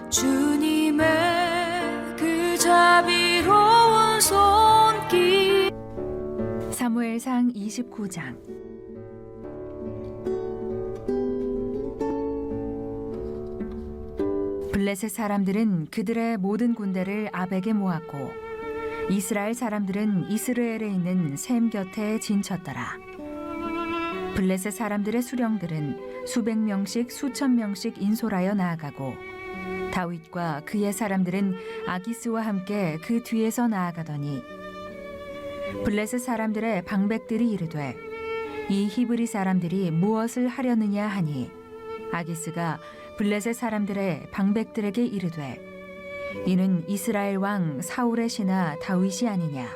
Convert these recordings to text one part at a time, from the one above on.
주님의 그 자비로운 손길. 사무엘상 29장. 블레셋 사람들은 그들의 모든 군대를 아벡에 모았고 이스라엘 사람들은 이스라엘에 있는 셈 곁에 진쳤더라. 블레셋 사람들의 수령들은 수백 명씩 수천 명씩 인솔하여 나아가고 다윗과 그의 사람들은 아기스와 함께 그 뒤에서 나아가더니 블레셋 사람들의 방백들이 이르되 이 히브리 사람들이 무엇을 하려느냐 하니 아기스가 블레셋 사람들의 방백들에게 이르되 이는 이스라엘 왕 사울의 신하 다윗이 아니냐.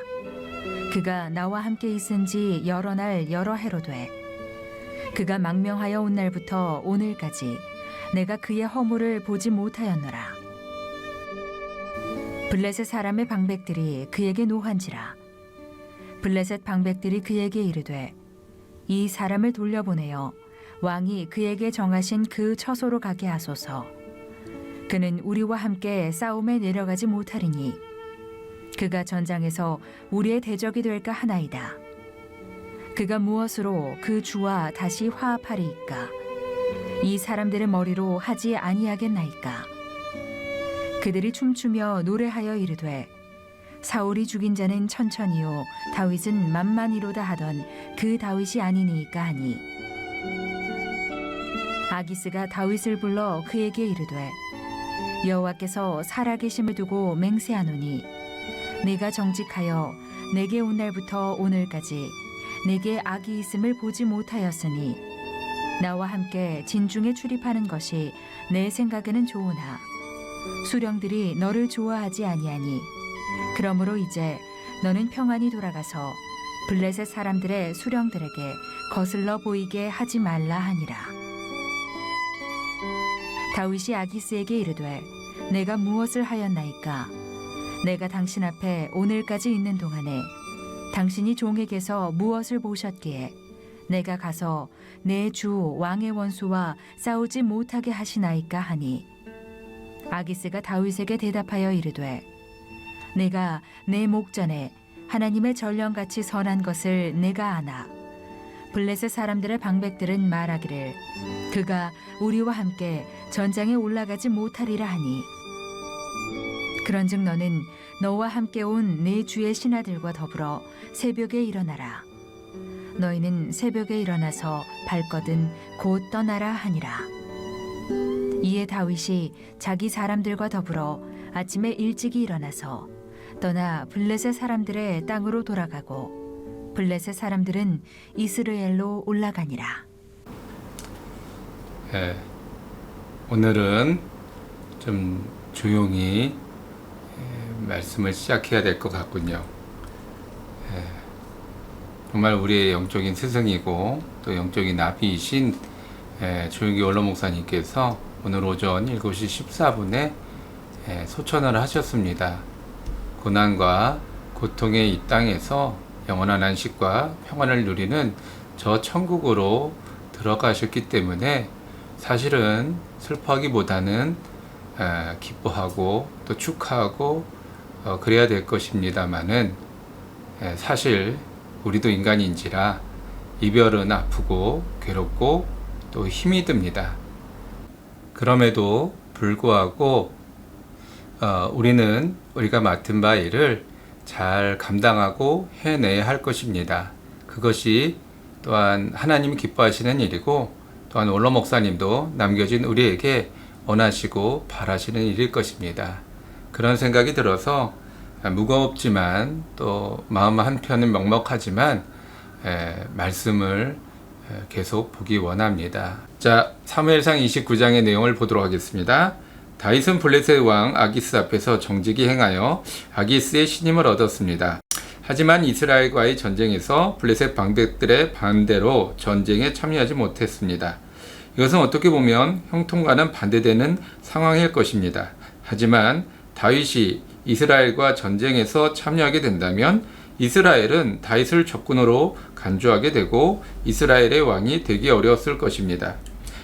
그가 나와 함께 있은지 여러 날 여러 해로 돼. 그가 망명하여 온 날부터 오늘까지 내가 그의 허물을 보지 못하였노라. 블레셋 사람의 방백들이 그에게 노한지라. 블레셋 방백들이 그에게 이르되 이 사람을 돌려보내어 왕이 그에게 정하신 그 처소로 가게 하소서. 그는 우리와 함께 싸움에 내려가지 못하리니 그가 전장에서 우리의 대적이 될까 하나이다. 그가 무엇으로 그 주와 다시 화합하리이까? 이 사람들의 머리로 하지 아니하겠나이까? 그들이 춤추며 노래하여 이르되 사울이 죽인 자는 천천히요 다윗은 만만히로다 하던 그 다윗이 아니니이까 하니 아기스가 다윗을 불러 그에게 이르되 여호와께서 살아계심을 두고 맹세하노니 내가 정직하여 내게 온 날부터 오늘까지 내게 악이 있음을 보지 못하였으니 나와 함께 진중에 출입하는 것이 내 생각에는 좋으나 수령들이 너를 좋아하지 아니하니 그러므로 이제 너는 평안히 돌아가서 블레셋 사람들의 수령들에게 거슬러 보이게 하지 말라 하니라. 다윗이 아기스에게 이르되 내가 무엇을 하였나이까? 내가 당신 앞에 오늘까지 있는 동안에 당신이 종에게서 무엇을 보셨기에 내가 가서 내 주 왕의 원수와 싸우지 못하게 하시나이까 하니 아기스가 다윗에게 대답하여 이르되 내가 내 목전에 하나님의 전령같이 선한 것을 내가 아나 블레셋 사람들의 방백들은 말하기를 그가 우리와 함께 전장에 올라가지 못하리라 하니 그런즉 너는 너와 함께 온 내 주의 신하들과 더불어 새벽에 일어나라. 너희는 새벽에 일어나서 발거든 곧 떠나라 하니라. 이에 다윗이 자기 사람들과 더불어 아침에 일찍이 일어나서 떠나 블레셋 사람들의 땅으로 돌아가고 블레셋 사람들은 이스라엘로 올라가니라. 네, 오늘은 좀 조용히 말씀을 시작해야 될 것 같군요. 정말 우리의 영적인 스승이고 또 영적인 나비이신 조용기 원로 목사님께서 오늘 오전 7시 14분에 소천을 하셨습니다. 고난과 고통의 이 땅에서 영원한 안식과 평안을 누리는 저 천국으로 들어가셨기 때문에 사실은 슬퍼하기보다는 기뻐하고 또 축하하고 그래야 될 것입니다마는 사실 우리도 인간인지라 이별은 아프고 괴롭고 또 힘이 듭니다. 그럼에도 불구하고 우리는 우리가 맡은 바 일을 잘 감당하고 해내야 할 것입니다. 그것이 또한 하나님이 기뻐하시는 일이고 또한 원로 목사님도 남겨진 우리에게 원하시고 바라시는 일일 것입니다. 그런 생각이 들어서 무겁지만 또 마음 한편은 먹먹하지만 말씀을 계속 보기 원합니다. 자, 사무엘상 29장의 내용을 보도록 하겠습니다. 다윗은 블레셋 왕 아기스 앞에서 정직히 행하여 아기스의 신임을 얻었습니다. 하지만 이스라엘과의 전쟁에서 블레셋 방백들의 반대로 전쟁에 참여하지 못했습니다. 이것은 어떻게 보면 형통과는 반대되는 상황일 것입니다. 하지만 다윗이 이스라엘과 전쟁에서 참여하게 된다면 이스라엘은 다윗을 적군으로 간주하게 되고 이스라엘의 왕이 되기 어려웠을 것입니다.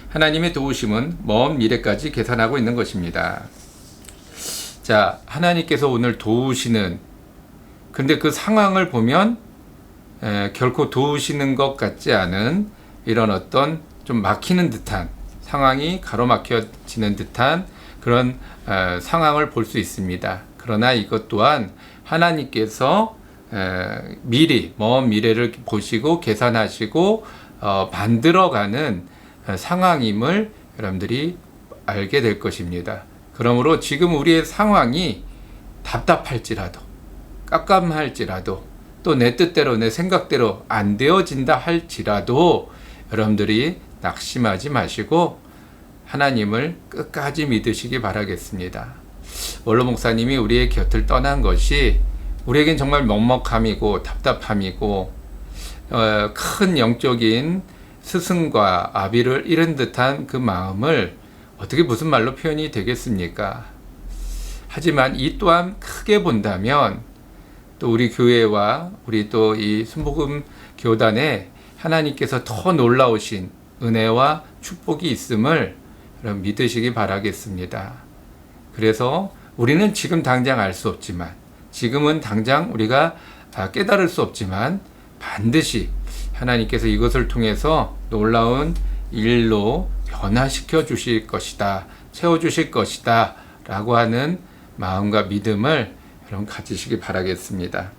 하나님의 도우심은 먼 미래까지 계산하고 있는 것입니다. 자, 하나님께서 오늘 도우시는, 근데 그 상황을 보면 결코 도우시는 것 같지 않은 이런 어떤 좀 막히는 듯한 상황이 가로막혀지는 듯한 그런 상황을 볼 수 있습니다. 그러나 이것 또한 하나님께서 미리 먼 미래를 보시고 계산하시고 만들어가는 상황임을 여러분들이 알게 될 것입니다. 그러므로 지금 우리의 상황이 답답할지라도 깝깝할지라도 또 내 뜻대로 내 생각대로 안 되어진다 할지라도 여러분들이 낙심하지 마시고 하나님을 끝까지 믿으시기 바라겠습니다. 원로 목사님이 우리의 곁을 떠난 것이 우리에겐 정말 먹먹함이고 답답함이고 큰 영적인 스승과 아비를 잃은 듯한 그 마음을 어떻게 무슨 말로 표현이 되겠습니까? 하지만 이 또한 크게 본다면 또 우리 교회와 우리 또 이 순복음 교단에 하나님께서 더 놀라우신 은혜와 축복이 있음을 여러분 믿으시기 바라겠습니다. 그래서 우리는 지금 당장 알 수 없지만, 지금은 당장 우리가 깨달을 수 없지만 반드시 하나님께서 이것을 통해서 놀라운 일로 변화시켜 주실 것이다, 채워주실 것이다 라고 하는 마음과 믿음을 여러분 가지시기 바라겠습니다.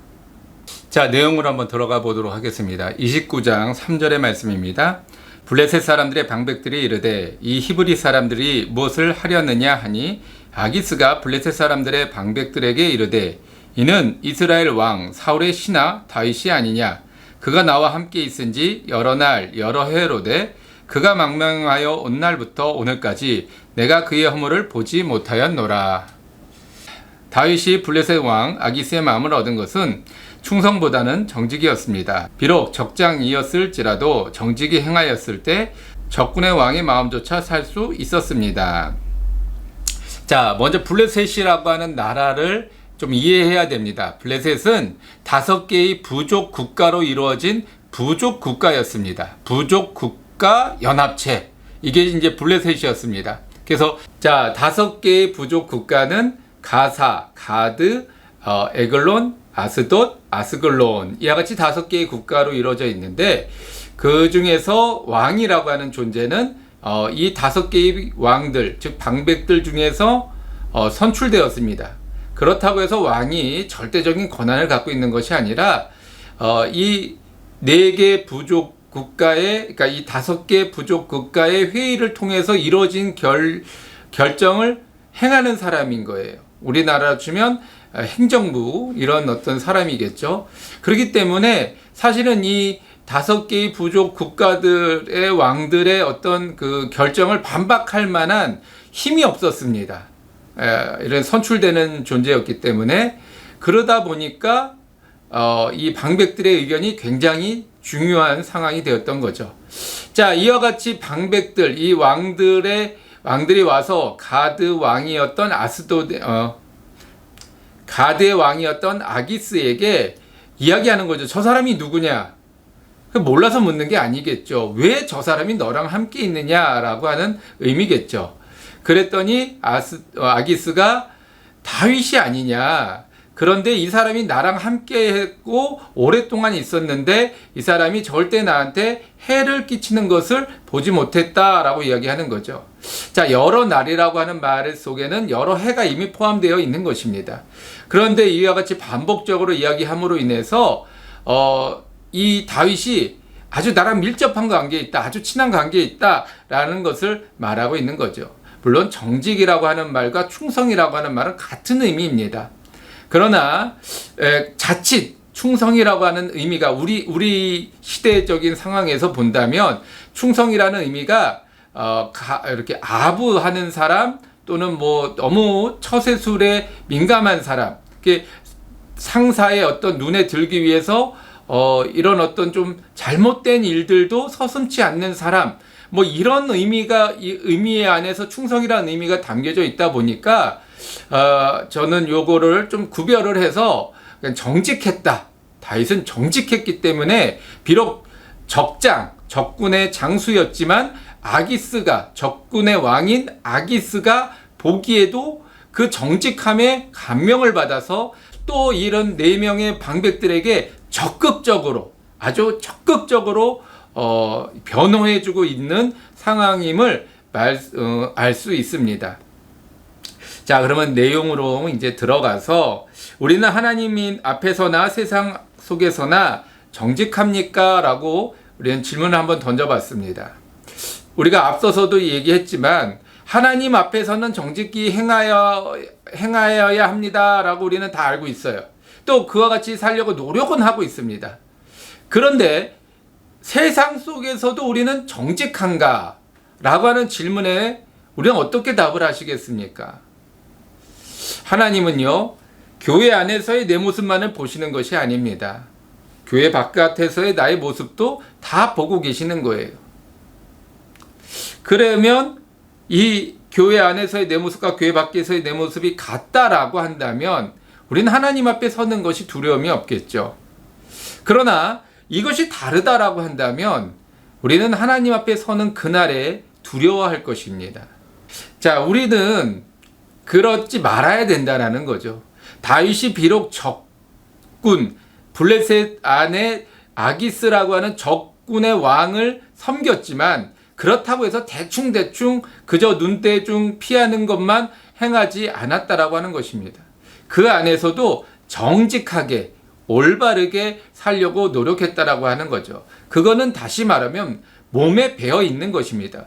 자, 내용으로 한번 들어가 보도록 하겠습니다. 29장 3절의 말씀입니다. 블레셋 사람들의 방백들이 이르되 이 히브리 사람들이 무엇을 하려느냐 하니 아기스가 블레셋 사람들의 방백들에게 이르되 이는 이스라엘 왕 사울의 신하 다윗이 아니냐. 그가 나와 함께 있은지 여러 날 여러 해로되 그가 망명하여 온 날부터 오늘까지 내가 그의 허물을 보지 못하였노라. 다윗이 블레셋 왕 아기스의 마음을 얻은 것은 충성보다는 정직이었습니다. 비록 적장이었을지라도 정직이 행하였을 때 적군의 왕의 마음조차 살 수 있었습니다. 자, 먼저 블레셋이라고 하는 나라를 좀 이해해야 됩니다. 블레셋은 5개의 부족 국가로 이루어진 부족 국가였습니다. 부족 국가 연합체. 이게 이제 블레셋이었습니다. 그래서 자, 5개의 부족 국가는 가사, 가드, 에글론, 아스돗, 아스글론 이와 같이 5개의 국가로 이루어져 있는데 그 중에서 왕이라고 하는 존재는 이 5개의 왕들, 즉 방백들 중에서 선출되었습니다. 그렇다고 해서 왕이 절대적인 권한을 갖고 있는 것이 아니라 이 4개 부족 국가의, 그러니까 이 5개 부족 국가의 회의를 통해서 이루어진 결정을 행하는 사람인 거예요. 우리나라로 치면 행정부 이런 어떤 사람이겠죠. 그렇기 때문에 사실은 이 5개의 부족 국가들의 왕들의 어떤 그 결정을 반박할 만한 힘이 없었습니다. 이런 선출되는 존재였기 때문에 그러다 보니까 이 방백들의 의견이 굉장히 중요한 상황이 되었던 거죠. 자, 이와 같이 방백들, 이 왕들이 와서 가드 왕이었던 가드의 왕이었던 아기스에게 이야기하는 거죠. 저 사람이 누구냐? 몰라서 묻는 게 아니겠죠. 왜 저 사람이 너랑 함께 있느냐라고 하는 의미겠죠. 그랬더니 아기스가 다윗이 아니냐. 그런데 이 사람이 나랑 함께 했고 오랫동안 있었는데 이 사람이 절대 나한테 해를 끼치는 것을 보지 못했다라고 이야기하는 거죠. 자, 여러 날이라고 하는 말 속에는 여러 해가 이미 포함되어 있는 것입니다. 그런데 이와 같이 반복적으로 이야기함으로 인해서 이 다윗이 아주 나랑 밀접한 관계에 있다, 아주 친한 관계에 있다라는 것을 말하고 있는 거죠. 물론 정직이라고 하는 말과 충성이라고 하는 말은 같은 의미입니다. 그러나 자칫 충성이라고 하는 의미가 우리 시대적인 상황에서 본다면 충성이라는 의미가 이렇게 아부하는 사람 또는 뭐 너무 처세술에 민감한 사람, 상사의 어떤 눈에 들기 위해서 이런 어떤 좀 잘못된 일들도 서슴지 않는 사람, 뭐 이런 의미가 이 의미 안에서 충성이라는 의미가 담겨져 있다 보니까 저는 요거를 좀 구별을 해서 정직했다. 다윗은 정직했기 때문에 비록 적군의 장수였지만 아기스가 적군의 왕인 아기스가 보기에도 그 정직함에 감명을 받아서 또 이런 4명의 방백들에게 적극적으로, 아주 적극적으로 변호해주고 있는 상황임을 알 수 있습니다. 자, 그러면 내용으로 이제 들어가서 우리는 하나님 앞에서나 세상 속에서나 정직합니까? 라고 우리는 질문을 한번 던져봤습니다. 우리가 앞서서도 얘기했지만 하나님 앞에서는 정직히 행하여야 합니다. 라고 우리는 다 알고 있어요. 또 그와 같이 살려고 노력은 하고 있습니다. 그런데 세상 속에서도 우리는 정직한가? 라고 하는 질문에 우리는 어떻게 답을 하시겠습니까? 하나님은요, 교회 안에서의 내 모습만을 보시는 것이 아닙니다. 교회 바깥에서의 나의 모습도 다 보고 계시는 거예요. 그러면 이 교회 안에서의 내 모습과 교회 밖에서의 내 모습이 같다라고 한다면 우리는 하나님 앞에 서는 것이 두려움이 없겠죠. 그러나 이것이 다르다라고 한다면 우리는 하나님 앞에 서는 그날에 두려워할 것입니다. 자, 우리는 그렇지 말아야 된다는 거죠. 다윗이 비록 적군, 블레셋 안에 아기스라고 하는 적군의 왕을 섬겼지만 그렇다고 해서 대충 그저 눈대중 피하는 것만 행하지 않았다라고 하는 것입니다. 그 안에서도 정직하게 올바르게 살려고 노력했다라고 하는 거죠. 그거는 다시 말하면 몸에 배어 있는 것입니다.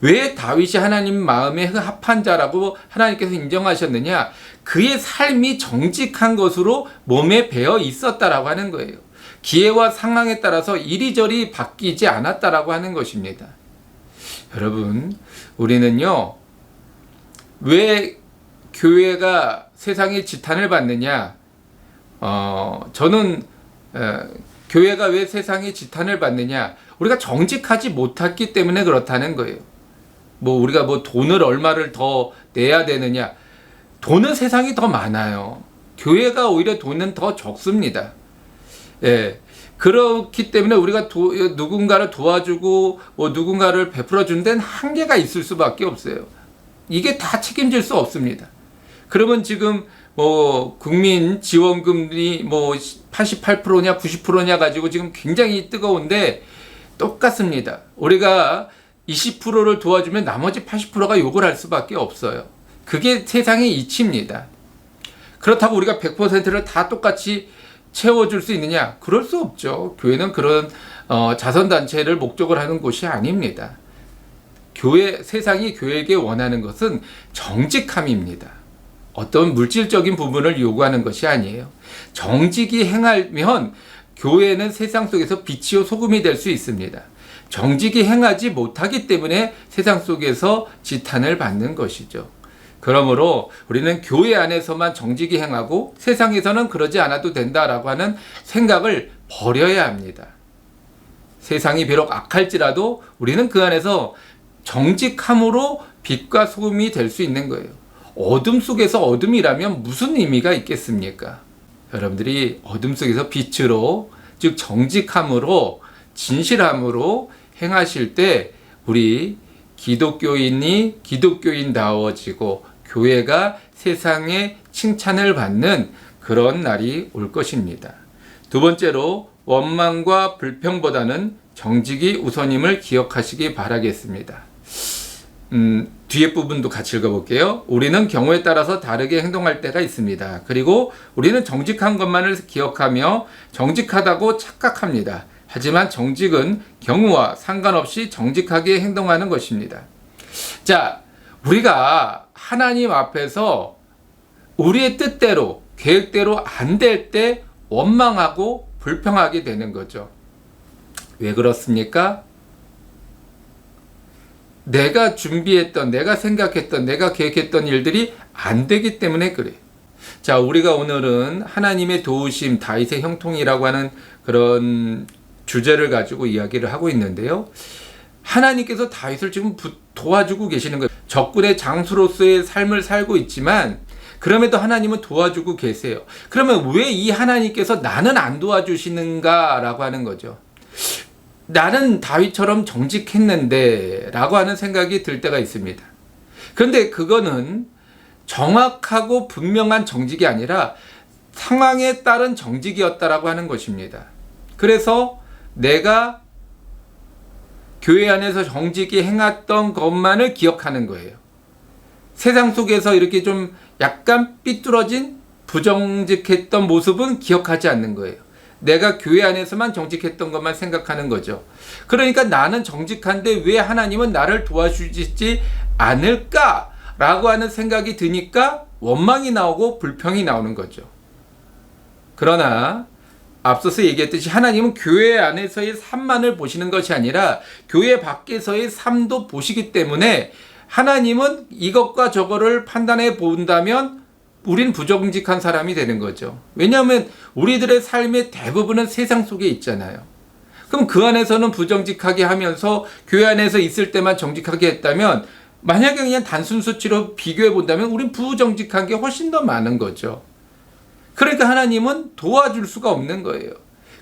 왜 다윗이 하나님 마음에 합한 자라고 하나님께서 인정하셨느냐? 그의 삶이 정직한 것으로 몸에 배어 있었다라고 하는 거예요. 기회와 상황에 따라서 이리저리 바뀌지 않았다라고 하는 것입니다. 여러분, 우리는요, 왜 교회가 세상의 지탄을 받느냐? 저는 교회가 왜 세상의 지탄을 받느냐? 우리가 정직하지 못했기 때문에 그렇다는 거예요. 우리가 돈을 얼마를 더 내야 되느냐? 돈은 세상이 더 많아요. 교회가 오히려 돈은 더 적습니다. 예. 그렇기 때문에 우리가 누군가를 도와주고 누군가를 베풀어 주는 데는 한계가 있을 수밖에 없어요. 이게 다 책임질 수 없습니다. 그러면 지금 국민 지원금이 88%냐 90%냐 가지고 지금 굉장히 뜨거운데 똑같습니다. 우리가 20%를 도와주면 나머지 80%가 욕을 할 수밖에 없어요. 그게 세상의 이치입니다. 그렇다고 우리가 100%를 다 똑같이 채워줄 수 있느냐? 그럴 수 없죠. 교회는 그런 자선단체를 목적으로 하는 곳이 아닙니다. 세상이 교회에게 원하는 것은 정직함입니다. 어떤 물질적인 부분을 요구하는 것이 아니에요. 정직이 행하면 교회는 세상 속에서 빛이요 소금이 될 수 있습니다. 정직이 행하지 못하기 때문에 세상 속에서 지탄을 받는 것이죠. 그러므로 우리는 교회 안에서만 정직이 행하고 세상에서는 그러지 않아도 된다라고 하는 생각을 버려야 합니다. 세상이 비록 악할지라도 우리는 그 안에서 정직함으로 빛과 소금이 될 수 있는 거예요. 어둠 속에서 어둠이라면 무슨 의미가 있겠습니까? 여러분들이 어둠 속에서 빛으로, 즉 정직함으로, 진실함으로 행하실 때 우리 기독교인이 기독교인다워지고 교회가 세상에 칭찬을 받는 그런 날이 올 것입니다. 두 번째로 원망과 불평보다는 정직이 우선임을 기억하시기 바라겠습니다. 뒤에 부분도 같이 읽어볼게요. 우리는 경우에 따라서 다르게 행동할 때가 있습니다. 그리고 우리는 정직한 것만을 기억하며 정직하다고 착각합니다. 하지만 정직은 경우와 상관없이 정직하게 행동하는 것입니다. 자, 우리가 하나님 앞에서 우리의 뜻대로, 계획대로 안 될 때 원망하고 불평하게 되는 거죠. 왜 그렇습니까? 내가 준비했던, 내가 생각했던, 내가 계획했던 일들이 안 되기 때문에 그래. 자, 우리가 오늘은 하나님의 도우심, 다윗의 형통이라고 하는 그런 주제를 가지고 이야기를 하고 있는데요. 하나님께서 다윗을 지금 도와주고 계시는 거예요. 적군의 장수로서의 삶을 살고 있지만 그럼에도 하나님은 도와주고 계세요. 그러면 왜 이 하나님께서 나는 안 도와주시는가 라고 하는 거죠. 나는 다윗처럼 정직했는데 라고 하는 생각이 들 때가 있습니다. 그런데 그거는 정확하고 분명한 정직이 아니라 상황에 따른 정직이었다라고 하는 것입니다. 그래서 내가 교회 안에서 정직히 행했던 것만을 기억하는 거예요. 세상 속에서 이렇게 좀 약간 삐뚤어진 부정직했던 모습은 기억하지 않는 거예요. 내가 교회 안에서만 정직했던 것만 생각하는 거죠. 그러니까 나는 정직한데 왜 하나님은 나를 도와주지 않을까라고 하는 생각이 드니까 원망이 나오고 불평이 나오는 거죠. 그러나 앞서서 얘기했듯이 하나님은 교회 안에서의 삶만을 보시는 것이 아니라 교회 밖에서의 삶도 보시기 때문에 하나님은 이것과 저거를 판단해 본다면 우린 부정직한 사람이 되는 거죠. 왜냐하면 우리들의 삶의 대부분은 세상 속에 있잖아요. 그럼 그 안에서는 부정직하게 하면서 교회 안에서 있을 때만 정직하게 했다면 만약에 그냥 단순 수치로 비교해 본다면 우린 부정직한 게 훨씬 더 많은 거죠. 그러니까 하나님은 도와줄 수가 없는 거예요.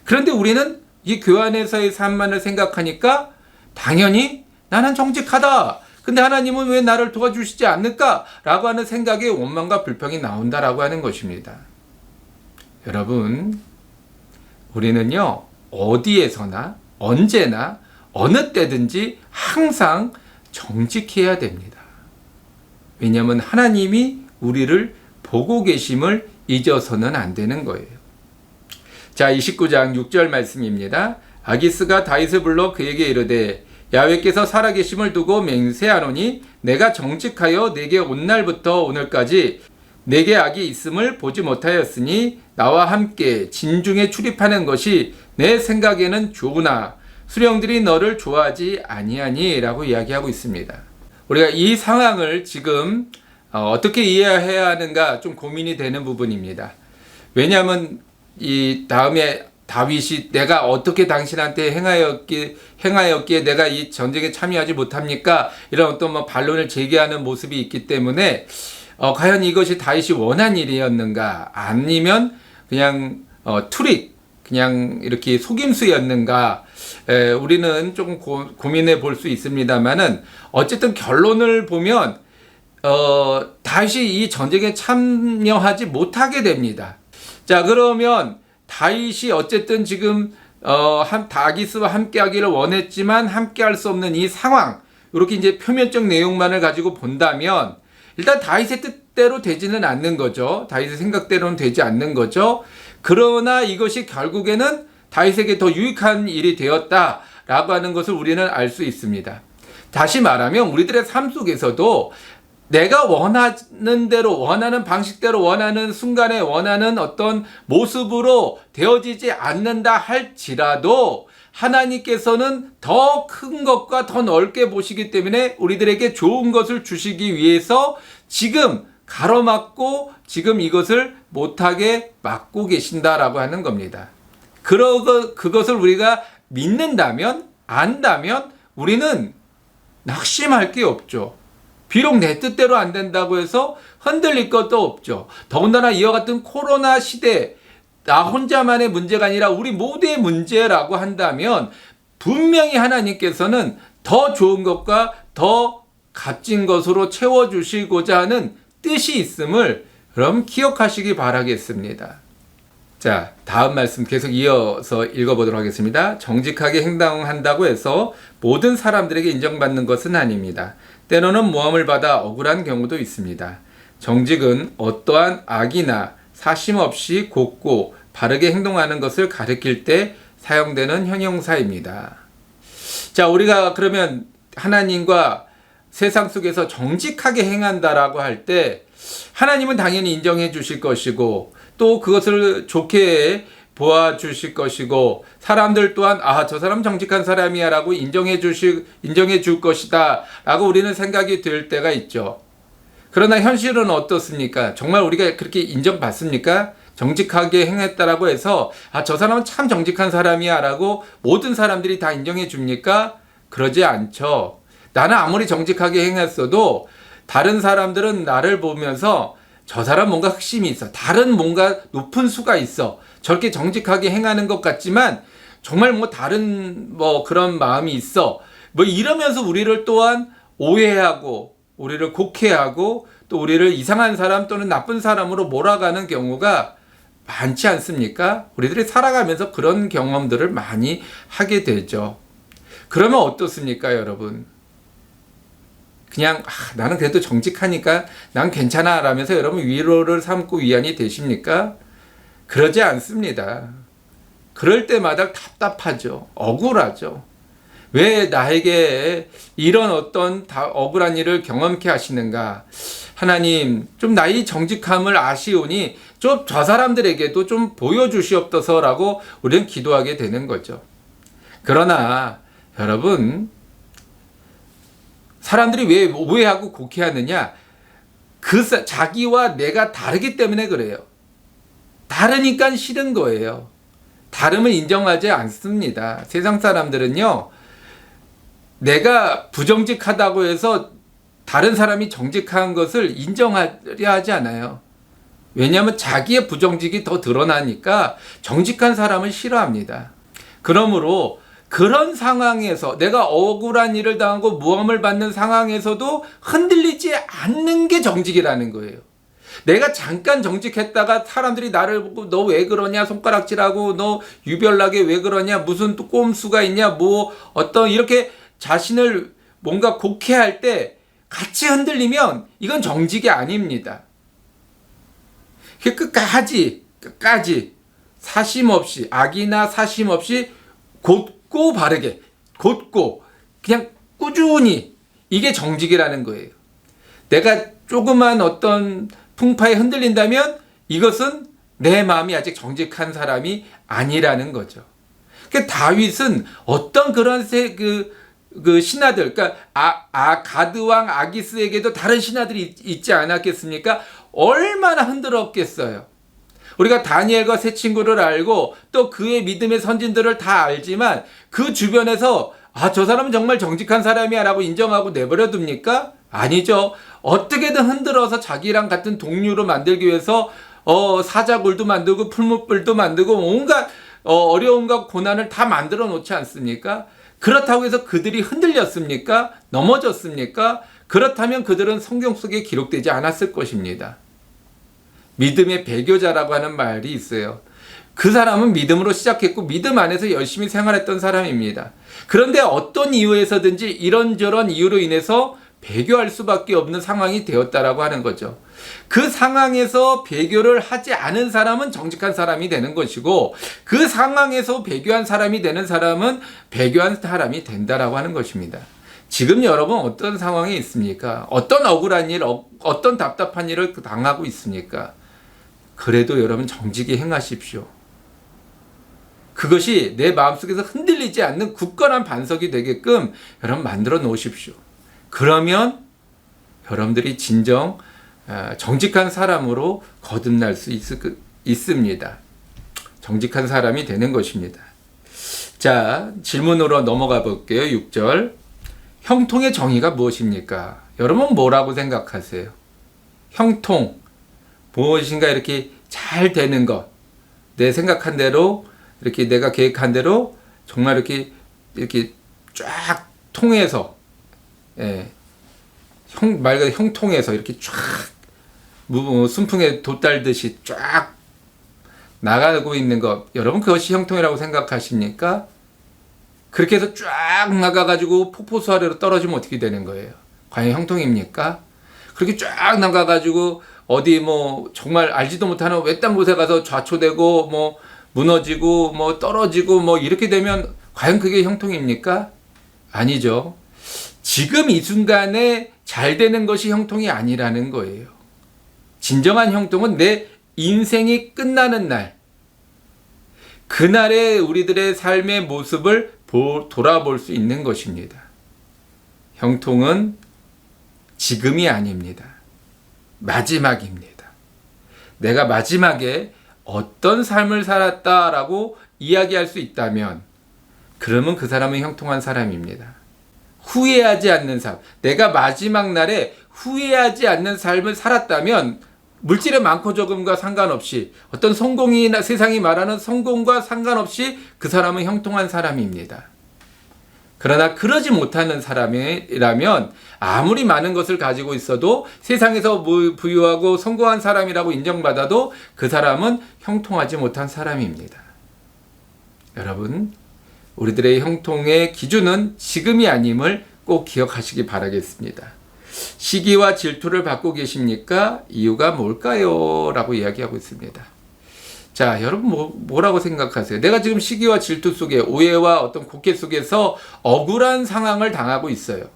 그런데 우리는 이 교회 안에서의 삶만을 생각하니까 당연히 나는 정직하다. 근데 하나님은 왜 나를 도와주시지 않을까라고 하는 생각에 원망과 불평이 나온다라고 하는 것입니다. 여러분, 우리는요, 어디에서나 언제나 어느 때든지 항상 정직해야 됩니다. 왜냐하면 하나님이 우리를 보고 계심을 잊어서는 안 되는 거예요. 자, 29장 6절 말씀입니다. 아기스가 다윗을 불러 그에게 이르되 야훼께서 살아계심을 두고 맹세하노니 내가 정직하여 내게 온 날부터 오늘까지 내게 악이 있음을 보지 못하였으니 나와 함께 진중에 출입하는 것이 내 생각에는 좋으나 수령들이 너를 좋아하지 아니하니 라고 이야기하고 있습니다. 우리가 이 상황을 지금 어떻게 이해해야 하는가 좀 고민이 되는 부분입니다. 왜냐하면 이 다음에 다윗이 내가 어떻게 당신한테 행하였기에 내가 이 전쟁에 참여하지 못합니까? 이런 어떤 뭐 반론을 제기하는 모습이 있기 때문에 과연 이것이 다윗이 원한 일이었는가? 아니면 그냥 투릭, 그냥 이렇게 속임수였는가? 우리는 조금 고민해 볼 수 있습니다만은 어쨌든 결론을 보면 다윗이 이 전쟁에 참여하지 못하게 됩니다. 자, 그러면 다윗이 어쨌든 지금 다기스와 함께하기를 원했지만 함께할 수 없는 이 상황, 이렇게 이제 표면적 내용만을 가지고 본다면 일단 다윗의 뜻대로 되지는 않는 거죠. 다윗의 생각대로는 되지 않는 거죠. 그러나 이것이 결국에는 다윗에게 더 유익한 일이 되었다라고 하는 것을 우리는 알 수 있습니다. 다시 말하면 우리들의 삶 속에서도 내가 원하는 대로, 원하는 방식대로, 원하는 순간에 원하는 어떤 모습으로 되어지지 않는다 할지라도 하나님께서는 더 큰 것과 더 넓게 보시기 때문에 우리들에게 좋은 것을 주시기 위해서 지금 가로막고 지금 이것을 못하게 막고 계신다라고 하는 겁니다. 그것을 우리가 믿는다면, 안다면 우리는 낙심할 게 없죠. 비록 내 뜻대로 안 된다고 해서 흔들릴 것도 없죠. 더군다나 이와 같은 코로나 시대, 나 혼자만의 문제가 아니라 우리 모두의 문제라고 한다면 분명히 하나님께서는 더 좋은 것과 더 값진 것으로 채워주시고자 하는 뜻이 있음을 그럼 기억하시기 바라겠습니다. 자, 다음 말씀 계속 이어서 읽어보도록 하겠습니다. 정직하게 행동한다고 해서 모든 사람들에게 인정받는 것은 아닙니다. 때로는 모함을 받아 억울한 경우도 있습니다. 정직은 어떠한 악이나 사심 없이 곱고 바르게 행동하는 것을 가리킬 때 사용되는 형용사입니다. 자, 우리가 그러면 하나님과 세상 속에서 정직하게 행한다라고 할 때 하나님은 당연히 인정해 주실 것이고 또 그것을 좋게 보아 주실 것이고 사람들 또한 저 사람 정직한 사람이야 라고 인정해 줄 것이다 라고 우리는 생각이 들 때가 있죠. 그러나 현실은 어떻습니까? 정말 우리가 그렇게 인정받습니까? 정직하게 행했다라고 해서 저 사람은 참 정직한 사람이야 라고 모든 사람들이 다 인정해 줍니까? 그러지 않죠. 나는 아무리 정직하게 행했어도 다른 사람들은 나를 보면서 저 사람 뭔가 흑심이 있어. 다른 뭔가 높은 수가 있어. 저렇게 정직하게 행하는 것 같지만 정말 뭐 다른 뭐 그런 마음이 있어. 뭐 이러면서 우리를 또한 오해하고 우리를 곡해하고 또 또 우리를 이상한 사람 또는 나쁜 사람으로 몰아가는 경우가 많지 않습니까? 우리들이 살아가면서 그런 경험들을 많이 하게 되죠. 그러면 어떻습니까, 여러분? 그냥 나는 그래도 정직하니까 난 괜찮아 라면서 여러분 위로를 삼고 위안이 되십니까? 그러지 않습니다. 그럴 때마다 답답하죠. 억울하죠. 왜 나에게 이런 어떤 억울한 일을 경험케 하시는가? 하나님, 좀 나의 정직함을 아시오니 좀 저 사람들에게도 좀 보여주시옵소서라고 우리는 기도하게 되는 거죠. 그러나 여러분, 사람들이 왜 오해하고 곡해하느냐? 자기와 내가 다르기 때문에 그래요. 다르니까 싫은 거예요. 다름을 인정하지 않습니다. 세상 사람들은요, 내가 부정직하다고 해서 다른 사람이 정직한 것을 인정하려 하지 않아요. 왜냐하면 자기의 부정직이 더 드러나니까 정직한 사람을 싫어합니다. 그러므로 그런 상황에서 내가 억울한 일을 당하고 모함을 받는 상황에서도 흔들리지 않는 게 정직이라는 거예요. 내가 잠깐 정직했다가 사람들이 나를 보고 너 왜 그러냐 손가락질하고 너 유별나게 왜 그러냐 무슨 또 꼼수가 있냐 뭐 어떤 이렇게 자신을 뭔가 곡해할 때 같이 흔들리면 이건 정직이 아닙니다. 끝까지 사심 없이 악이나 사심 없이 곧고 바르게 곧고 그냥 꾸준히 이게 정직이라는 거예요. 내가 조그만 어떤 풍파에 흔들린다면 이것은 내 마음이 아직 정직한 사람이 아니라는 거죠. 그러니까 다윗은 어떤 그런 신하들, 그러니까 가드왕 아기스에게도 다른 신하들이 있지 않았겠습니까? 얼마나 흔들었겠어요. 우리가 다니엘과 세 친구를 알고 또 그의 믿음의 선진들을 다 알지만 그 주변에서 저 사람은 정말 정직한 사람이야 라고 인정하고 내버려 둡니까? 아니죠. 어떻게든 흔들어서 자기랑 같은 동료로 만들기 위해서 사자굴도 만들고 풀무불도 만들고 온갖 어려움과 고난을 다 만들어 놓지 않습니까? 그렇다고 해서 그들이 흔들렸습니까? 넘어졌습니까? 그렇다면 그들은 성경 속에 기록되지 않았을 것입니다. 믿음의 배교자라고 하는 말이 있어요. 그 사람은 믿음으로 시작했고 믿음 안에서 열심히 생활했던 사람입니다. 그런데 어떤 이유에서든지 이런저런 이유로 인해서 배교할 수밖에 없는 상황이 되었다라고 하는 거죠. 그 상황에서 배교를 하지 않은 사람은 정직한 사람이 되는 것이고 그 상황에서 배교한 사람이 되는 사람은 배교한 사람이 된다라고 하는 것입니다. 지금 여러분 어떤 상황에 있습니까? 어떤 억울한 일, 어떤 답답한 일을 당하고 있습니까? 그래도 여러분 정직히 행하십시오. 그것이 내 마음속에서 흔들리지 않는 굳건한 반석이 되게끔 여러분 만들어 놓으십시오. 그러면 여러분들이 진정 정직한 사람으로 거듭날 수 있습니다. 정직한 사람이 되는 것입니다. 자, 질문으로 넘어가 볼게요. 6절. 형통의 정의가 무엇입니까? 여러분 뭐라고 생각하세요? 형통, 무엇인가 이렇게 잘 되는 것, 내 생각한 대로 이렇게 내가 계획한 대로 정말 이렇게 쫙 통해서 말 그대로 형통해서 이렇게 쫙 순풍에 돛달듯이 쫙 나가고 있는 것, 여러분 그것이 형통이라고 생각하십니까? 그렇게 해서 쫙 나가가지고 폭포수 아래로 떨어지면 어떻게 되는 거예요? 과연 형통입니까? 그렇게 쫙 나가가지고 어디 정말 알지도 못하는 외딴 곳에 가서 좌초되고 무너지고 떨어지고 이렇게 되면 과연 그게 형통입니까? 아니죠. 지금 이 순간에 잘 되는 것이 형통이 아니라는 거예요. 진정한 형통은 내 인생이 끝나는 날, 그날의 우리들의 삶의 모습을 돌아볼 수 있는 것입니다. 형통은 지금이 아닙니다. 마지막입니다. 내가 마지막에 어떤 삶을 살았다라고 이야기할 수 있다면 그러면 그 사람은 형통한 사람입니다. 후회하지 않는 삶, 내가 마지막 날에 후회하지 않는 삶을 살았다면 물질의 많고 적음과 상관없이 어떤 성공이나 세상이 말하는 성공과 상관없이 그 사람은 형통한 사람입니다. 그러나 그러지 못하는 사람이라면 아무리 많은 것을 가지고 있어도 세상에서 부유하고 성공한 사람이라고 인정받아도 그 사람은 형통하지 못한 사람입니다. 여러분, 우리들의 형통의 기준은 지금이 아님을 꼭 기억하시기 바라겠습니다. 시기와 질투를 받고 계십니까? 이유가 뭘까요? 라고 이야기하고 있습니다. 자, 여러분 뭐라고 생각하세요? 내가 지금 시기와 질투 속에, 오해와 어떤 곡해 속에서 억울한 상황을 당하고 있어요.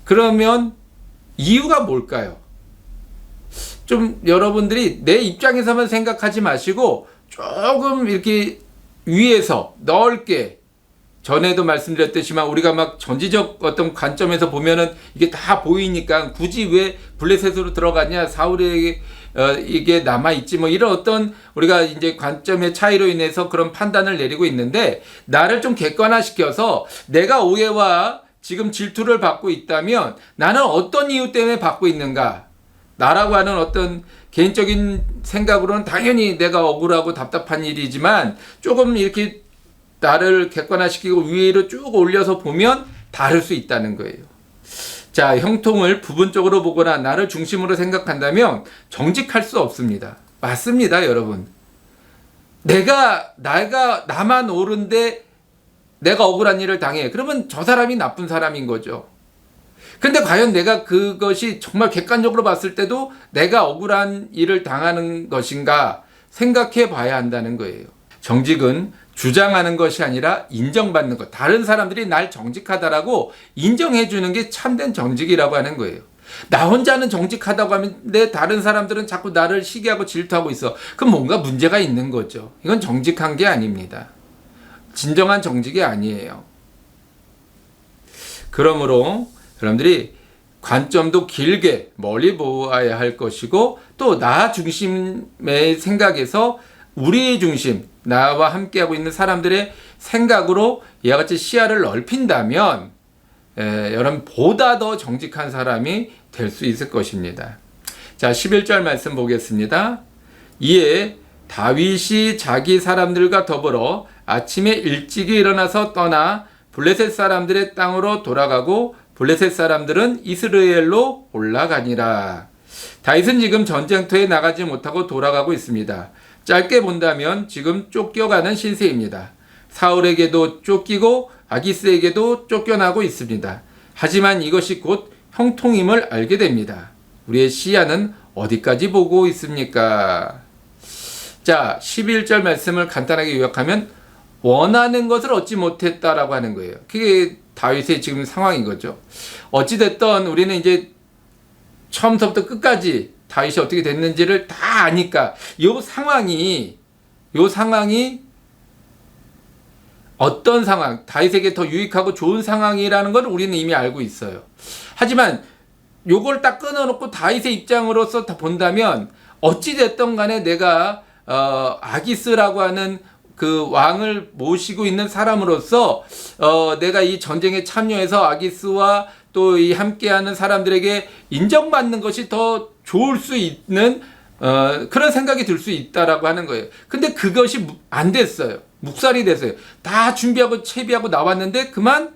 그러면 이유가 뭘까요? 좀 여러분들이 내 입장에서만 생각하지 마시고 조금 이렇게 위에서 넓게, 전에도 말씀드렸듯이만 우리가 막 전지적 어떤 관점에서 보면은 이게 다 보이니까 굳이 왜 블레셋으로 들어가냐, 사울에게 이게 남아있지, 뭐 이런 어떤 우리가 이제 관점의 차이로 인해서 그런 판단을 내리고 있는데, 나를 좀 객관화시켜서 내가 오해와 지금 질투를 받고 있다면 나는 어떤 이유 때문에 받고 있는가, 나라고 하는 어떤 개인적인 생각으로는 당연히 내가 억울하고 답답한 일이지만 조금 이렇게 나를 객관화시키고 위로 쭉 올려서 보면 다를 수 있다는 거예요. 자, 형통을 부분적으로 보거나 나를 중심으로 생각한다면 정직할 수 없습니다. 맞습니다, 여러분. 나만 옳은데 내가 억울한 일을 당해. 그러면 저 사람이 나쁜 사람인 거죠. 근데 과연 내가 그것이 정말 객관적으로 봤을 때도 내가 억울한 일을 당하는 것인가 생각해 봐야 한다는 거예요. 정직은 주장하는 것이 아니라 인정받는 것. 다른 사람들이 날 정직하다라고 인정해 주는 게 참된 정직이라고 하는 거예요. 나 혼자는 정직하다고 하는데 다른 사람들은 자꾸 나를 시기하고 질투하고 있어. 그럼 뭔가 문제가 있는 거죠. 이건 정직한 게 아닙니다. 진정한 정직이 아니에요. 그러므로 여러분들이 관점도 길게 멀리 보아야 할 것이고, 또 나 중심의 생각에서 우리의 중심, 나와 함께하고 있는 사람들의 생각으로 이와 같이 시야를 넓힌다면 여러분 보다 더 정직한 사람이 될 수 있을 것입니다. 자, 11절 말씀 보겠습니다. 이에 다윗이 자기 사람들과 더불어 아침에 일찍이 일어나서 떠나 블레셋 사람들의 땅으로 돌아가고 블레셋 사람들은 이스라엘로 올라가니라. 다윗은 지금 전쟁터에 나가지 못하고 돌아가고 있습니다. 짧게 본다면 지금 쫓겨가는 신세입니다. 사울에게도 쫓기고 아기스에게도 쫓겨나고 있습니다. 하지만 이것이 곧 형통임을 알게 됩니다. 우리의 시야는 어디까지 보고 있습니까? 자, 11절 말씀을 간단하게 요약하면 원하는 것을 얻지 못했다라고 하는 거예요. 그게 다윗의 지금 상황인 거죠. 어찌됐든 우리는 이제 처음부터 끝까지 다윗이 어떻게 됐는지를 다 아니까 요 상황이 어떤 상황, 다윗에게 더 유익하고 좋은 상황이라는 걸 우리는 이미 알고 있어요. 하지만 요걸 딱 끊어놓고 다윗의 입장으로서 다 본다면 어찌됐든 간에 내가 아기스라고 하는 그 왕을 모시고 있는 사람으로서 내가 이 전쟁에 참여해서 아기스와 또 이 함께하는 사람들에게 인정받는 것이 더 좋을 수 있는 그런 생각이 들 수 있다라고 하는 거예요. 근데 그것이 안 됐어요. 묵살이 됐어요. 다 준비하고 채비하고 나왔는데 그만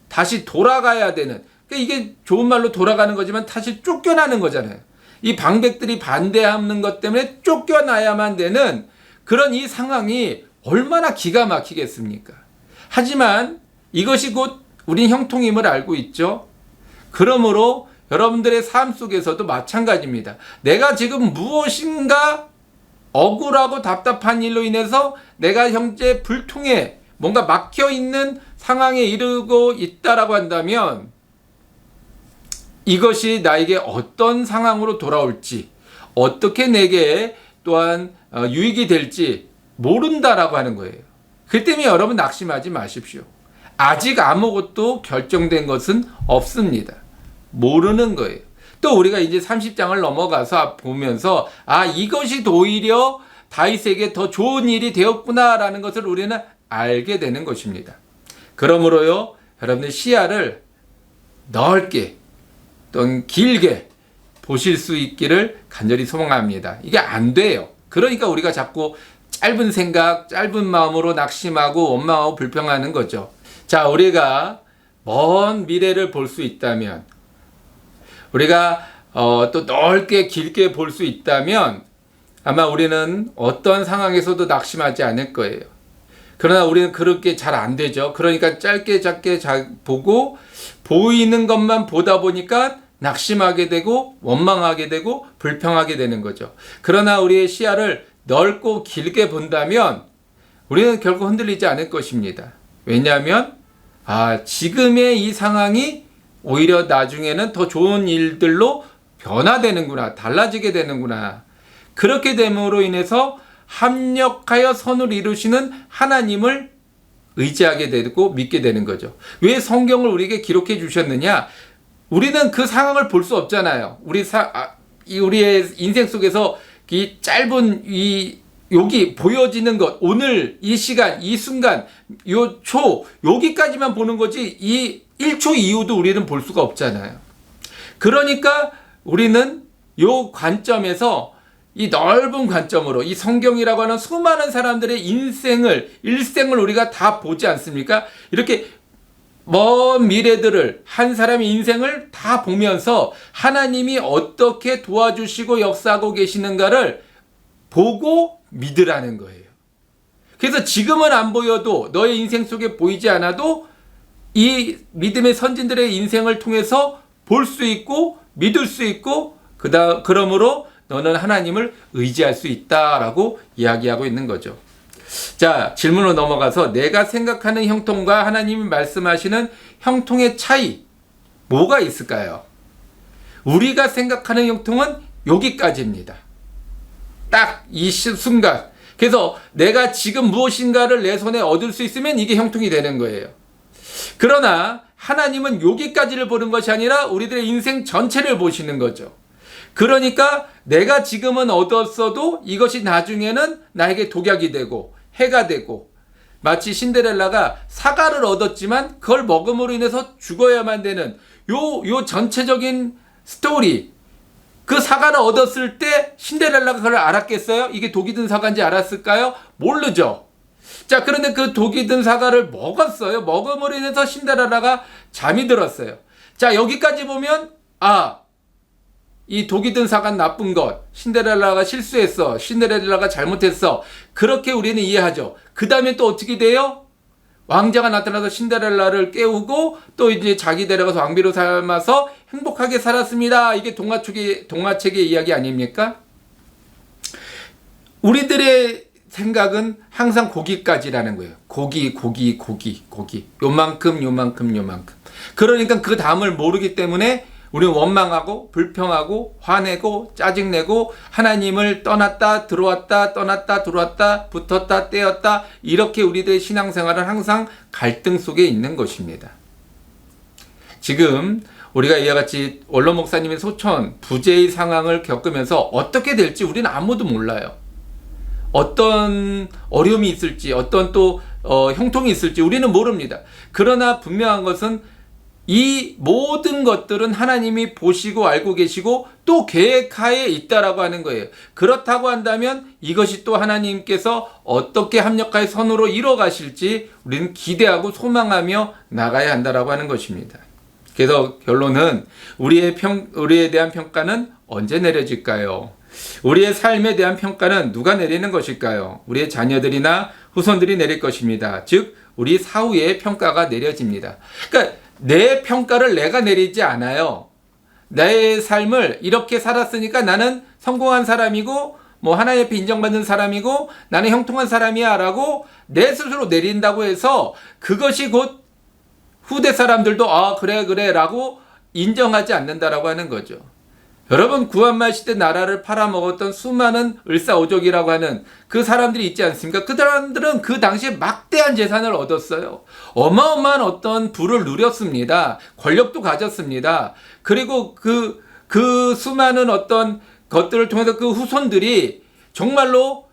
다시 돌아가야 되는, 그러니까 이게 좋은 말로 돌아가는 거지만 다시 쫓겨나는 거잖아요. 이 방백들이 반대하는 것 때문에 쫓겨나야만 되는 그런 이 상황이 얼마나 기가 막히겠습니까? 하지만 이것이 곧 우린 형통임을 알고 있죠. 그러므로 여러분들의 삶 속에서도 마찬가지입니다. 내가 지금 무엇인가 억울하고 답답한 일로 인해서 내가 현재 불통해 뭔가 막혀있는 상황에 이르고 있다라고 한다면 이것이 나에게 어떤 상황으로 돌아올지, 어떻게 내게 또한 유익이 될지 모른다라고 하는 거예요. 그 때문에 여러분 낙심하지 마십시오. 아직 아무것도 결정된 것은 없습니다. 모르는 거예요. 또 우리가 이제 30장을 넘어가서 보면서 이것이 오히려 다윗에게 더 좋은 일이 되었구나라는 것을 우리는 알게 되는 것입니다. 그러므로요, 여러분들 시야를 넓게 또는 길게 보실 수 있기를 간절히 소망합니다. 이게 안 돼요. 그러니까 우리가 자꾸 짧은 생각, 짧은 마음으로 낙심하고 원망하고 불평하는 거죠. 자, 우리가 먼 미래를 볼 수 있다면, 우리가 또 넓게 길게 볼 수 있다면 아마 우리는 어떤 상황에서도 낙심하지 않을 거예요. 그러나 우리는 그렇게 잘 안 되죠. 그러니까 짧게 보고 보이는 것만 보다 보니까 낙심하게 되고 원망하게 되고 불평하게 되는 거죠. 그러나 우리의 시야를 넓고 길게 본다면 우리는 결코 흔들리지 않을 것입니다. 왜냐하면 지금의 이 상황이 오히려 나중에는 더 좋은 일들로 변화되는구나, 달라지게 되는구나. 그렇게 됨으로 인해서 합력하여 선을 이루시는 하나님을 의지하게 되고 믿게 되는 거죠. 왜 성경을 우리에게 기록해 주셨느냐? 우리는 그 상황을 볼 수 없잖아요. 우리의 인생 속에서 이 짧은 여기 보여지는 것, 오늘 이 시간, 이 순간, 요 초, 여기까지만 보는 거지 이 1초 이후도 우리는 볼 수가 없잖아요. 그러니까 우리는 요 관점에서 이 넓은 관점으로 이 성경이라고 하는 수많은 사람들의 일생을 우리가 다 보지 않습니까? 이렇게 먼 미래들을, 한 사람의 인생을 다 보면서 하나님이 어떻게 도와주시고 역사하고 계시는가를 보고 믿으라는 거예요. 그래서 지금은 안 보여도 너의 인생 속에 보이지 않아도 이 믿음의 선진들의 인생을 통해서 볼 수 있고 믿을 수 있고 그러므로 너는 하나님을 의지할 수 있다라고 이야기하고 있는 거죠. 자, 질문으로 넘어가서 내가 생각하는 형통과 하나님이 말씀하시는 형통의 차이 뭐가 있을까요? 우리가 생각하는 형통은 여기까지입니다. 딱 이 순간. 그래서 내가 지금 무엇인가를 내 손에 얻을 수 있으면 이게 형통이 되는 거예요. 그러나 하나님은 여기까지를 보는 것이 아니라 우리들의 인생 전체를 보시는 거죠. 그러니까 내가 지금은 얻었어도 이것이 나중에는 나에게 독약이 되고 해가 되고, 마치 신데렐라가 사과를 얻었지만 그걸 먹음으로 인해서 죽어야만 되는 요 전체적인 스토리. 그 사과를 얻었을 때 신데렐라가 그걸 알았겠어요? 이게 독이 든 사과인지 알았을까요? 모르죠. 자, 그런데 그 독이 든 사과를 먹었어요. 먹음으로 인해서 신데렐라가 잠이 들었어요. 자, 여기까지 보면 이 독이 든 사과는 나쁜 것, 신데렐라가 실수했어, 신데렐라가 잘못했어, 그렇게 우리는 이해하죠. 그 다음에 또 어떻게 돼요? 왕자가 나타나서 신데렐라를 깨우고 또 이제 자기 데려가서 왕비로 삼아서 행복하게 살았습니다. 이게 동화책의 이야기 아닙니까? 우리들의 생각은 항상 거기까지라는 거예요. 고기. 요만큼. 그러니까 그 다음을 모르기 때문에 우리는 원망하고 불평하고 화내고 짜증내고 하나님을 떠났다 들어왔다 떠났다 들어왔다 붙었다 떼었다, 이렇게 우리들의 신앙생활은 항상 갈등 속에 있는 것입니다. 지금 우리가 이와 같이 원로 목사님의 소천 부재의 상황을 겪으면서 어떻게 될지 우리는 아무도 몰라요. 어떤 어려움이 있을지, 어떤 또 형통이 있을지 우리는 모릅니다. 그러나 분명한 것은 이 모든 것들은 하나님이 보시고 알고 계시고 또 계획하에 있다라고 하는 거예요. 그렇다고 한다면 이것이 또 하나님께서 어떻게 합력하여 선으로 이뤄 가실지 우리는 기대하고 소망하며 나가야 한다라고 하는 것입니다. 그래서 결론은 우리에 대한 평가는 언제 내려질까요? 우리의 삶에 대한 평가는 누가 내리는 것일까요? 우리의 자녀들이나 후손들이 내릴 것입니다. 즉 우리 사후의 평가가 내려집니다. 그러니까 내 평가를 내가 내리지 않아요. 내 삶을 이렇게 살았으니까 나는 성공한 사람이고 하나님 앞에 인정받는 사람이고 나는 형통한 사람이야 라고 내 스스로 내린다고 해서 그것이 곧 후대 사람들도 그래 라고 인정하지 않는다라고 하는 거죠. 여러분, 구한말 시대 나라를 팔아먹었던 수많은 을사오적이라고 하는 그 사람들이 있지 않습니까? 그 사람들은 그 당시에 막대한 재산을 얻었어요. 어마어마한 어떤 부를 누렸습니다. 권력도 가졌습니다. 그리고 그 수많은 어떤 것들을 통해서 그 후손들이 정말로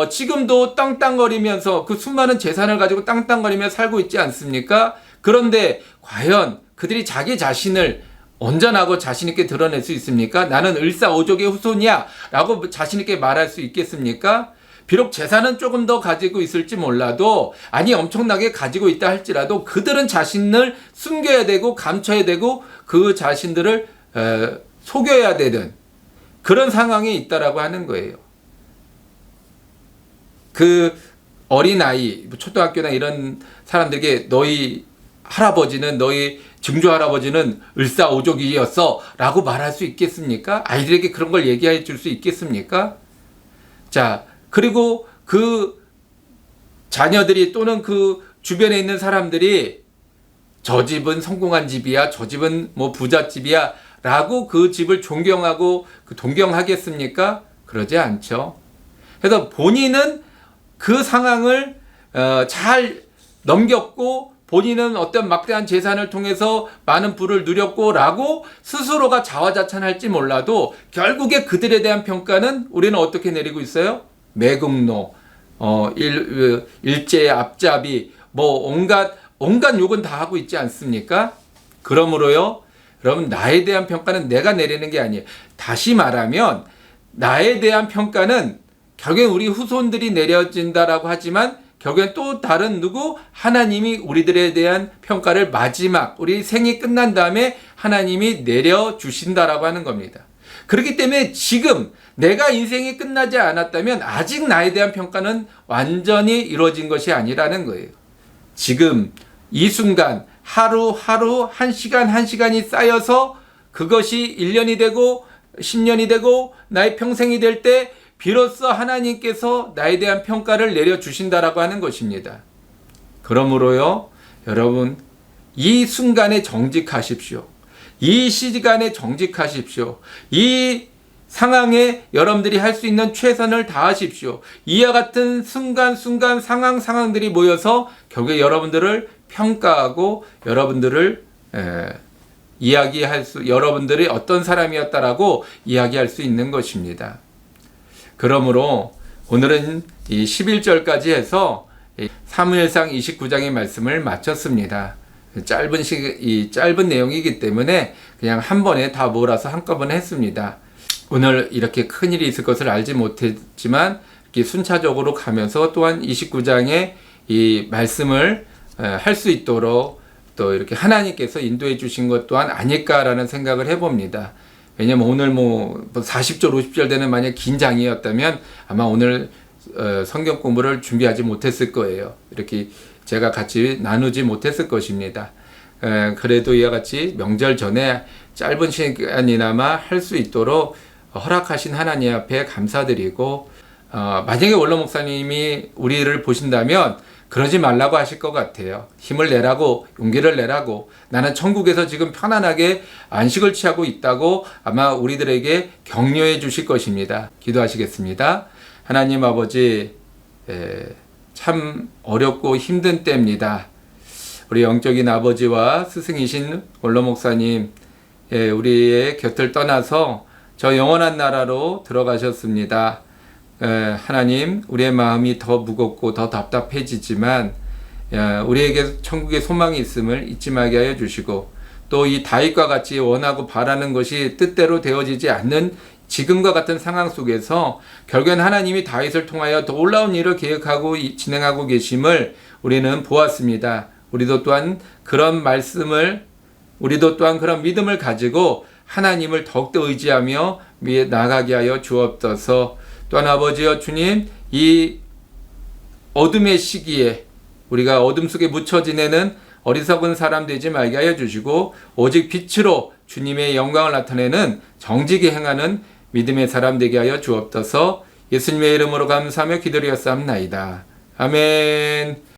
지금도 땅땅거리면서 그 수많은 재산을 가지고 땅땅거리며 살고 있지 않습니까? 그런데 과연 그들이 자기 자신을 온전하고 자신있게 드러낼 수 있습니까? 나는 을사오족의 후손이야 라고 자신있게 말할 수 있겠습니까? 비록 재산은 조금 더 가지고 있을지 몰라도, 아니 엄청나게 가지고 있다 할지라도 그들은 자신을 숨겨야 되고 감춰야 되고 그 자신들을 속여야 되는 그런 상황에 있다라고 하는 거예요. 그 어린아이, 초등학교나 이런 사람들에게 너희 할아버지는, 너희 증조 할아버지는 을사오족이었어 라고 말할 수 있겠습니까? 아이들에게 그런 걸 얘기해 줄 수 있겠습니까? 자, 그리고 그 자녀들이 또는 그 주변에 있는 사람들이 저 집은 성공한 집이야, 저 집은 뭐 부잣집이야 라고 그 집을 존경하고 동경하겠습니까? 그러지 않죠. 그래서 본인은 그 상황을 잘 넘겼고, 본인은 어떤 막대한 재산을 통해서 많은 부를 누렸고 라고 스스로가 자화자찬할지 몰라도 결국에 그들에 대한 평가는 우리는 어떻게 내리고 있어요? 매국노, 일제 앞잡이, 뭐 온갖 욕은 다 하고 있지 않습니까? 그러므로요, 여러분, 나에 대한 평가는 내가 내리는 게 아니에요. 다시 말하면 나에 대한 평가는 결국엔 우리 후손들이 내려진다라고 하지만 결국엔 또 다른 누구? 하나님이 우리들에 대한 평가를 마지막 우리 생이 끝난 다음에 하나님이 내려주신다라고 하는 겁니다. 그렇기 때문에 지금 내가 인생이 끝나지 않았다면 아직 나에 대한 평가는 완전히 이루어진 것이 아니라는 거예요. 지금 이 순간 하루하루 한 시간 한 시간이 쌓여서 그것이 1년이 되고 10년이 되고 나의 평생이 될 때 비로소 하나님께서 나에 대한 평가를 내려주신다라고 하는 것입니다. 그러므로요, 여러분, 이 순간에 정직하십시오. 이 시간에 정직하십시오. 이 상황에 여러분들이 할 수 있는 최선을 다하십시오. 이와 같은 순간순간 상황들이 모여서 결국에 여러분들을 평가하고 여러분들을 여러분들이 어떤 사람이었다라고 이야기할 수 있는 것입니다. 그러므로 오늘은 이 11절까지 해서 사무엘상 29장의 말씀을 마쳤습니다. 짧은 내용이기 때문에 그냥 한 번에 다 몰아서 한꺼번에 했습니다. 오늘 이렇게 큰일이 있을 것을 알지 못했지만 이렇게 순차적으로 가면서 또한 29장의 이 말씀을 할 수 있도록 또 이렇게 하나님께서 인도해 주신 것 또한 아닐까라는 생각을 해봅니다. 왜냐면 오늘 뭐 40절, 50절 되는 만약 긴 장이었다면 아마 오늘 성경 공부를 준비하지 못했을 거예요. 이렇게 제가 같이 나누지 못했을 것입니다. 그래도 이와 같이 명절 전에 짧은 시간이나마 할 수 있도록 허락하신 하나님 앞에 감사드리고, 만약에 원로 목사님이 우리를 보신다면 그러지 말라고 하실 것 같아요. 힘을 내라고, 용기를 내라고, 나는 천국에서 지금 편안하게 안식을 취하고 있다고 아마 우리들에게 격려해 주실 것입니다. 기도하시겠습니다. 하나님 아버지, 참 어렵고 힘든 때입니다. 우리 영적인 아버지와 스승이신 원로 목사님, 우리의 곁을 떠나서 저 영원한 나라로 들어가셨습니다. 하나님, 우리의 마음이 더 무겁고 더 답답해지지만 우리에게 천국의 소망이 있음을 잊지 말게 하여 주시고, 또 이 다윗과 같이 원하고 바라는 것이 뜻대로 되어지지 않는 지금과 같은 상황 속에서 결국엔 하나님이 다윗을 통하여 더 놀라운 일을 계획하고 진행하고 계심을 우리는 보았습니다. 우리도 또한 그런 믿음을 가지고 하나님을 더욱더 의지하며 나아가게 하여 주옵소서. 또한 아버지여 주님, 이 어둠의 시기에 우리가 어둠 속에 묻혀 지내는 어리석은 사람 되지 말게 하여 주시고, 오직 빛으로 주님의 영광을 나타내는 정직히 행하는 믿음의 사람 되게 하여 주옵소서. 예수님의 이름으로 감사하며 기도드렸사옵나이다. 아멘.